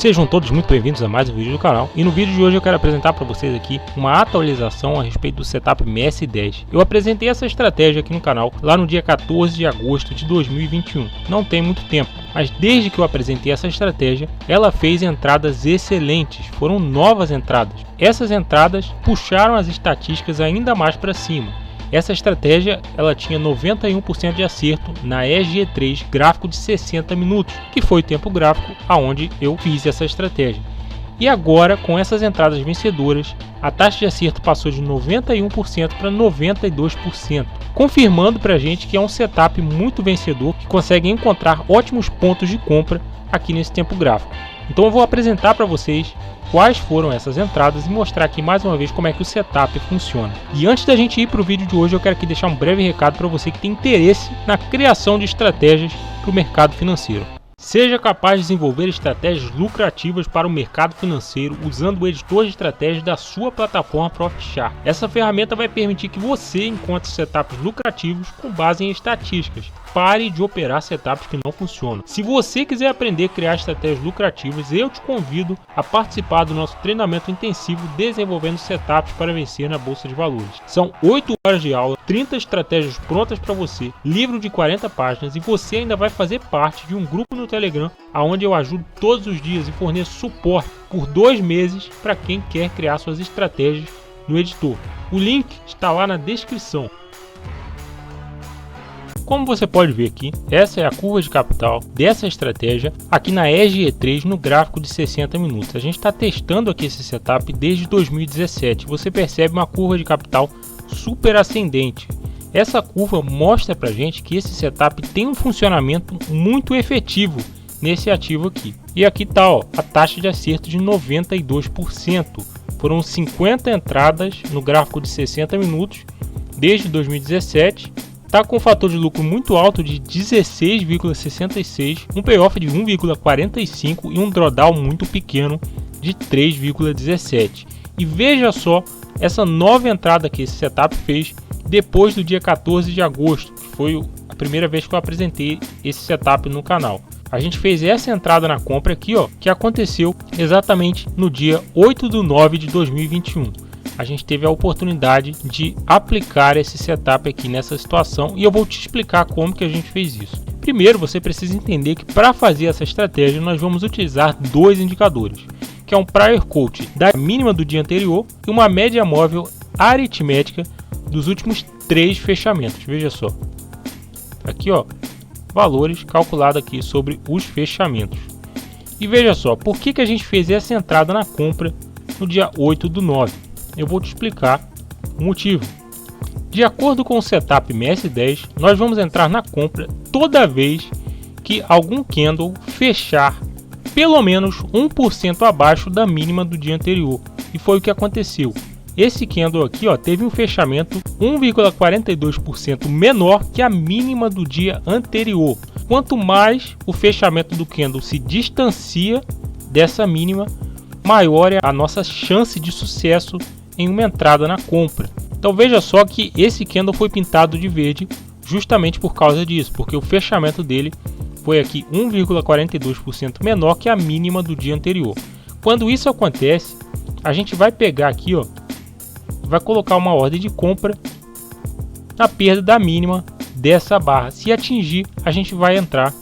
Sejam todos muito bem-vindos a mais um vídeo do canal, e no vídeo de hoje eu quero apresentar para vocês aqui uma atualização a respeito do setup MS10. Eu apresentei essa estratégia aqui no canal lá no dia 14 de agosto de 2021, não tem muito tempo, mas desde que eu apresentei essa estratégia, ela fez entradas excelentes, foram novas entradas. Essas entradas puxaram as estatísticas ainda mais para cima. Essa estratégia ela tinha 91% de acerto na EGE3 gráfico de 60 minutos, que foi o tempo gráfico aonde eu fiz essa estratégia. E agora, com essas entradas vencedoras, a taxa de acerto passou de 91% para 92%, confirmando para a gente que é um setup muito vencedor, que consegue encontrar ótimos pontos de compra aqui nesse tempo gráfico. Então eu vou apresentar para vocês quais foram essas entradas e mostrar aqui mais uma vez como é que o setup funciona. E antes da gente ir para o vídeo de hoje, eu quero aqui deixar um breve recado para você que tem interesse na criação de estratégias para o mercado financeiro. Seja capaz de desenvolver estratégias lucrativas para o mercado financeiro usando o editor de estratégias da sua plataforma ProfitChart. Essa ferramenta vai permitir que você encontre setups lucrativos com base em estatísticas. Pare de operar setups que não funcionam. Se você quiser aprender a criar estratégias lucrativas, eu te convido a participar do nosso treinamento intensivo Desenvolvendo Setups para Vencer na Bolsa de Valores. São 8 horas de aula, 30 estratégias prontas para você, livro de 40 páginas, e você ainda vai fazer parte de um grupo no Telegram, onde eu ajudo todos os dias e forneço suporte por 2 meses para quem quer criar suas estratégias no editor. O link está lá na descrição. Como você pode ver aqui, essa é a curva de capital dessa estratégia aqui na EGE3 no gráfico de 60 minutos. A gente está testando aqui esse setup desde 2017. Você percebe uma curva de capital super ascendente. Essa curva mostra pra gente que esse setup tem um funcionamento muito efetivo nesse ativo aqui. E aqui está a taxa de acerto de 92%. Foram 50 entradas no gráfico de 60 minutos desde 2017. Está com um fator de lucro muito alto de 16,66, um payoff de 1,45 e um drawdown muito pequeno de 3,17. E veja só essa nova entrada que esse setup fez depois do dia 14 de agosto, que foi a primeira vez que eu apresentei esse setup no canal. A gente fez essa entrada na compra aqui, que aconteceu exatamente no dia 8/9 de 2021. A gente teve a oportunidade de aplicar esse setup aqui nessa situação e eu vou te explicar como que a gente fez isso. Primeiro, você precisa entender que para fazer essa estratégia nós vamos utilizar 2 indicadores, que é um prior quote da mínima do dia anterior e uma média móvel aritmética dos últimos 3 fechamentos. Veja só, aqui valores calculados aqui sobre os fechamentos. E veja só, por que a gente fez essa entrada na compra no dia 8/9? Eu vou te explicar o motivo. De acordo com o setup MS10, nós vamos entrar na compra toda vez que algum candle fechar pelo menos 1% abaixo da mínima do dia anterior. E foi o que aconteceu. Esse candle aqui teve um fechamento 1,42% menor que a mínima do dia anterior. Quanto mais o fechamento do candle se distancia dessa mínima, maior é a nossa chance de sucesso em uma entrada na compra. Então veja só que esse candle foi pintado de verde justamente por causa disso, porque o fechamento dele foi aqui 1,42% menor que a mínima do dia anterior. Quando isso acontece, a gente vai pegar aqui, vai colocar uma ordem de compra na perda da mínima dessa barra. Se atingir, a gente vai entrar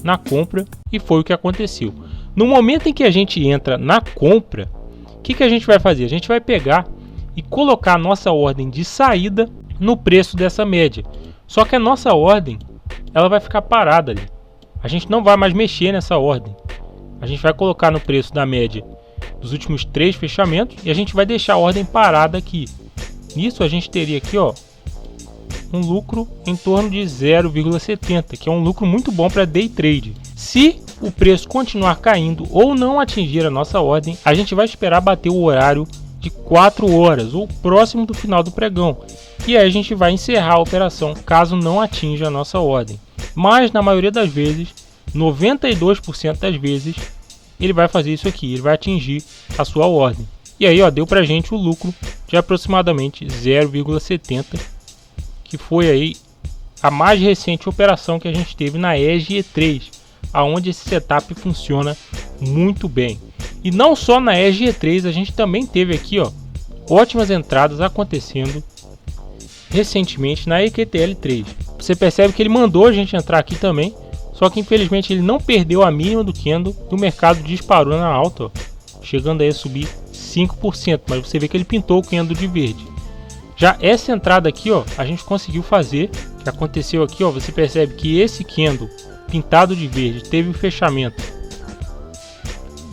na compra e foi o que aconteceu. No momento em que a gente entra na compra, o que a gente vai fazer? A gente vai pegar e colocar a nossa ordem de saída no preço dessa média. Só que a nossa ordem ela vai ficar parada ali. A gente não vai mais mexer nessa ordem. A gente vai colocar no preço da média dos últimos 3 fechamentos e a gente vai deixar a ordem parada aqui. Nisso a gente teria aqui um lucro em torno de 0,70, que é um lucro muito bom para day trade. Se o preço continuar caindo ou não atingir a nossa ordem, a gente vai esperar bater o horário de 4 horas ou próximo do final do pregão, e aí a gente vai encerrar a operação caso não atinja a nossa ordem. Mas na maioria das vezes, 92% das vezes, ele vai fazer isso aqui, ele vai atingir a sua ordem. E aí deu pra gente o lucro de aproximadamente 0,70, que foi aí a mais recente operação que a gente teve na EGE3, aonde esse setup funciona muito bem. E não só na ESG3, a gente também teve aqui, ó, ótimas entradas acontecendo recentemente na EQTL3. Você percebe que ele mandou a gente entrar aqui também, só que infelizmente ele não perdeu a mínima do candle e o mercado disparou na alta, ó, chegando aí a subir 5%, mas você vê que ele pintou o candle de verde. Já essa entrada aqui, ó, a gente conseguiu fazer, que aconteceu aqui, ó, você percebe que esse candle pintado de verde teve um fechamento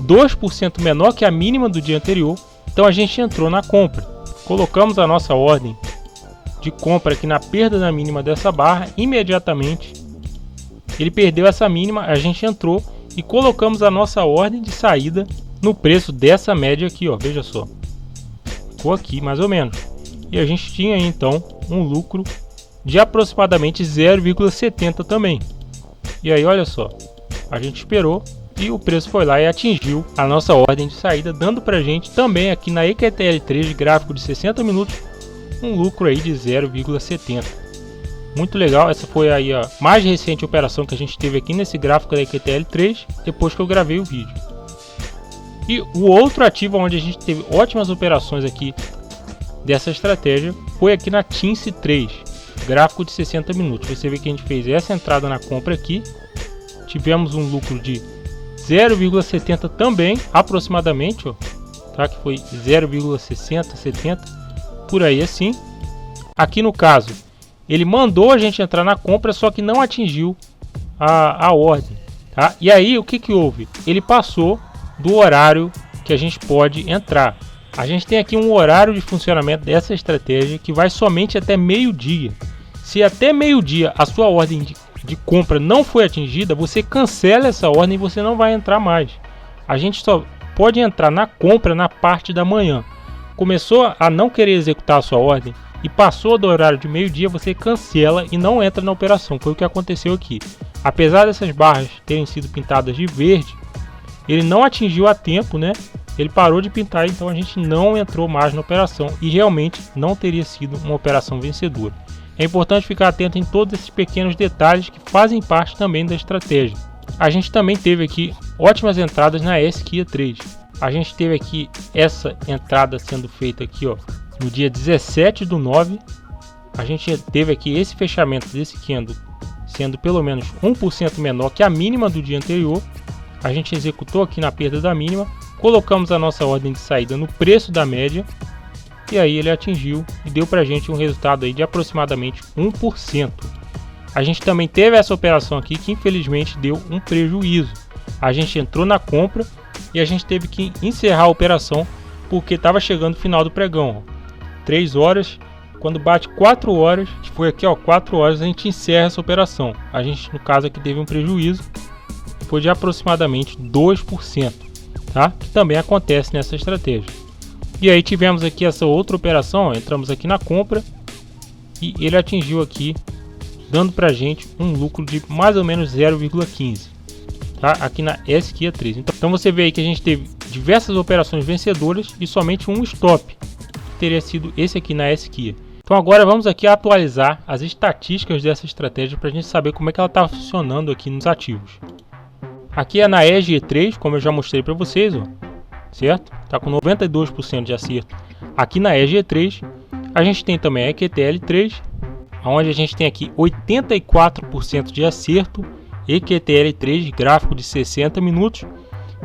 2% menor que a mínima do dia anterior, então a gente entrou na compra. Colocamos a nossa ordem de compra aqui na perda da mínima dessa barra, imediatamente ele perdeu essa mínima, a gente entrou e colocamos a nossa ordem de saída no preço dessa média aqui, ó, veja só, ficou aqui mais ou menos, e a gente tinha aí, então um lucro de aproximadamente 0,70 também. E aí olha só, a gente esperou e o preço foi lá e atingiu a nossa ordem de saída, dando pra gente também aqui na EQTL3 gráfico de 60 minutos um lucro aí de 0,70. Muito legal, essa foi aí a mais recente operação que a gente teve aqui nesse gráfico da EQTL3, depois que eu gravei o vídeo. E o outro ativo onde a gente teve ótimas operações aqui dessa estratégia foi aqui na TINSE3, gráfico de 60 minutos. Você vê que a gente fez essa entrada na compra aqui, tivemos um lucro de 0,70 também, aproximadamente, ó, tá? Que foi 0,60, 70, por aí assim. Aqui no caso, ele mandou a gente entrar na compra, só que não atingiu a ordem, tá? E aí o que que houve? Ele passou do horário que a gente pode entrar. A gente tem aqui um horário de funcionamento dessa estratégia que vai somente até meio-dia. Se até meio-dia a sua ordem de compra não foi atingida, você cancela essa ordem e você não vai entrar mais. A gente só pode entrar na compra na parte da manhã. Começou a não querer executar a sua ordem e passou do horário de meio-dia, você cancela e não entra na operação. Foi o que aconteceu aqui. Apesar dessas barras terem sido pintadas de verde, ele não atingiu a tempo, né? Ele parou de pintar, então a gente não entrou mais na operação e realmente não teria sido uma operação vencedora. É importante ficar atento em todos esses pequenos detalhes que fazem parte também da estratégia. A gente também teve aqui ótimas entradas na SQIA3. A gente teve aqui essa entrada sendo feita aqui, ó, no dia 17/9. A gente teve aqui esse fechamento desse candle sendo pelo menos 1% menor que a mínima do dia anterior. A gente executou aqui na perda da mínima, colocamos a nossa ordem de saída no preço da média e aí ele atingiu e deu pra gente um resultado aí de aproximadamente 1%. A gente também teve essa operação aqui que infelizmente deu um prejuízo. A gente entrou na compra e a gente teve que encerrar a operação porque estava chegando o final do pregão, ó. 3 horas, quando bate 4 horas, que foi aqui, ó, 4 horas, a gente encerra essa operação. A gente no caso aqui teve um prejuízo, foi de aproximadamente 2%, tá? Que também acontece nessa estratégia. E aí tivemos aqui essa outra operação, ó, entramos aqui na compra e ele atingiu aqui, dando pra gente um lucro de mais ou menos 0,15, tá? Aqui na SQIA3. Então você vê aí que a gente teve diversas operações vencedoras e somente um stop, que teria sido esse aqui na SQIA. Então agora vamos aqui atualizar as estatísticas dessa estratégia para a gente saber como é que ela está funcionando aqui nos ativos. Aqui é na ESG3, como eu já mostrei para vocês, ó, certo? Está com 92% de acerto. Aqui na ESG3, a gente tem também a EQTL3, onde a gente tem aqui 84% de acerto, EQTL3 gráfico de 60 minutos,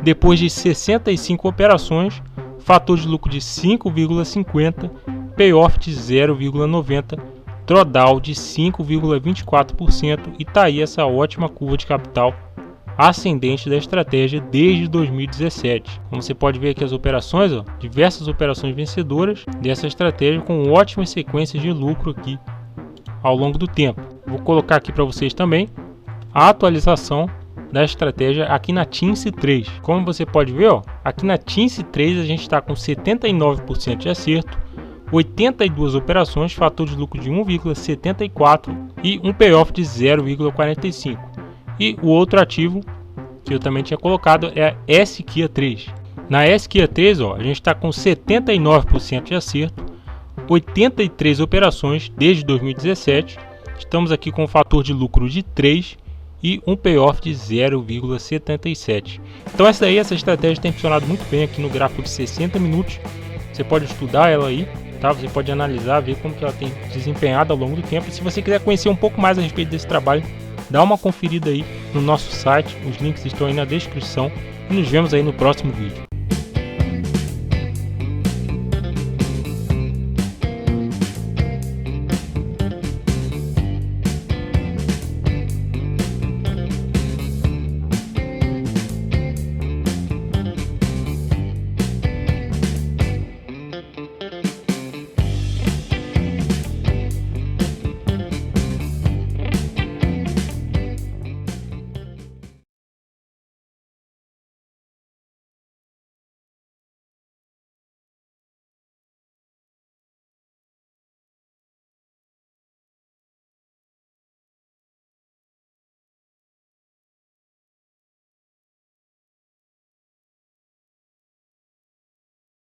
depois de 65 operações, fator de lucro de 5,50, payoff de 0,90, drawdown de 5,24% e tá aí essa ótima curva de capital ascendente da estratégia desde 2017. Como você pode ver aqui as operações, ó, diversas operações vencedoras dessa estratégia com ótimas sequências de lucro aqui ao longo do tempo. Vou colocar aqui para vocês também a atualização da estratégia aqui na TINSE3. Como você pode ver, ó, aqui na TINSE3 a gente está com 79% de acerto, 82 operações, fator de lucro de 1,74 e um payoff de 0,45. E o outro ativo que eu também tinha colocado é a SQIA3. Na SQIA3, ó, a gente está com 79% de acerto, 83 operações desde 2017. Estamos aqui com um fator de lucro de 3 e um payoff de 0,77. Então essa estratégia tem funcionado muito bem aqui no gráfico de 60 minutos. Você pode estudar ela aí, tá? Você pode analisar, ver como que ela tem desempenhado ao longo do tempo. E se você quiser conhecer um pouco mais a respeito desse trabalho, dá uma conferida aí no nosso site, os links estão aí na descrição e nos vemos aí no próximo vídeo.